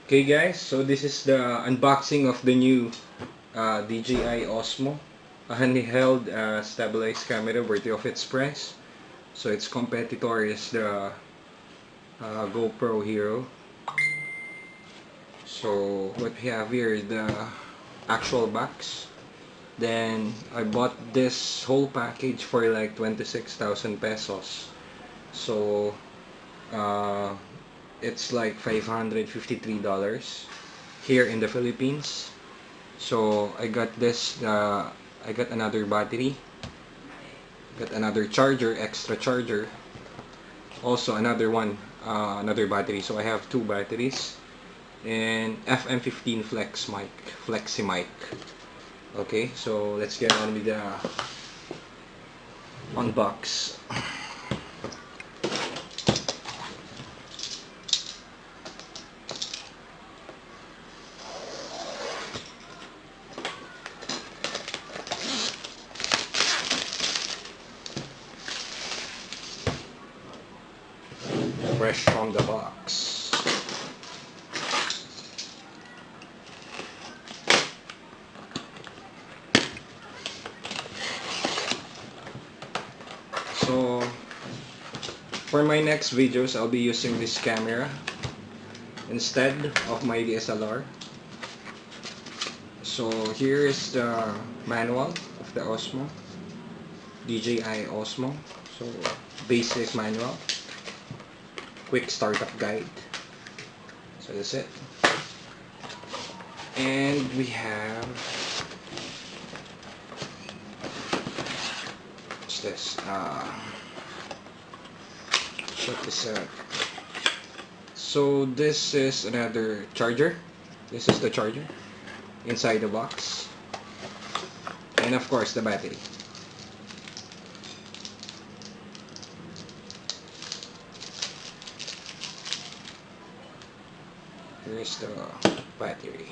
Okay guys, so this is the unboxing of the new DJI OSMO, a handheld stabilized camera worthy of its price. So its competitor is the GoPro Hero. So what we have here is the actual box. Then I bought this whole package for like 26,000 pesos. So uh, it's like $553 here in the Philippines. So I got this, I got another battery, got another charger, extra charger, also another one, another battery. So I have two batteries, and FM15 flexi mic. Okay, so let's get on with the unbox. Fresh from the box. So for my next videos, I'll be using this camera instead of my DSLR. So here is the manual of the OSMO, DJI OSMO. So basic manual, quick startup guide. So that's it. And we have, what's this? Check this out. So this is another charger. This is the charger inside the box, and of course the battery. Here's the battery.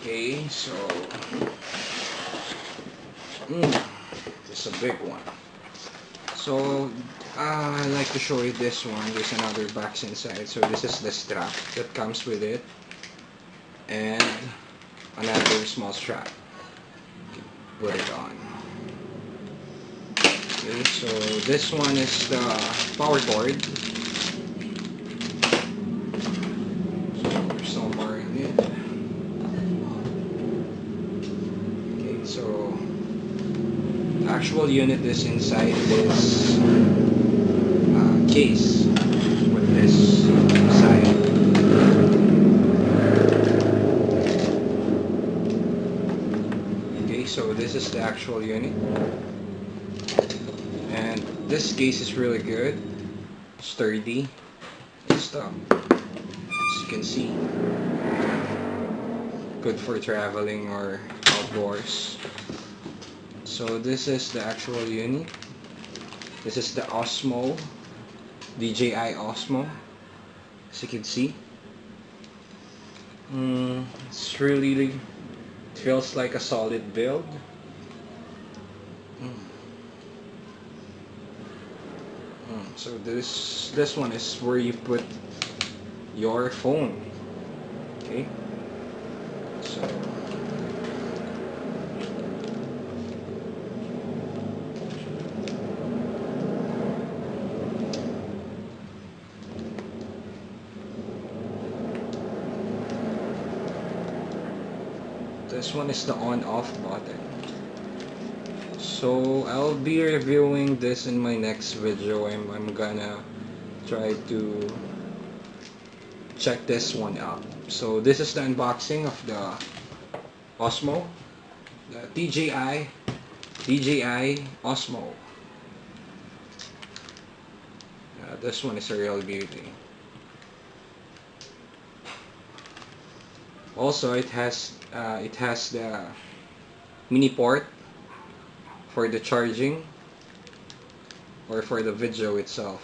Okay, so this is a big one. So I like to show you this one. There's another box inside. So this is the strap that comes with it, and another small strap. Put it on. Okay, so this one is the power cord. So the actual unit is inside this case with this side. Okay, so this is the actual unit, and this case is really good, sturdy and stuff. As you can see, good for traveling or outdoors. So this is the actual unit. This is the OSMO, DJI OSMO. As you can see, it's really, it feels like a solid build. So this one is where you put your phone. Okay, so this one is the on-off button. So I'll be reviewing this in my next video. I'm gonna try to check this one out. So this is the unboxing of the OSMO, the DJI OSMO. This one is a real beauty. Also, it has the mini port for the charging or for the video itself.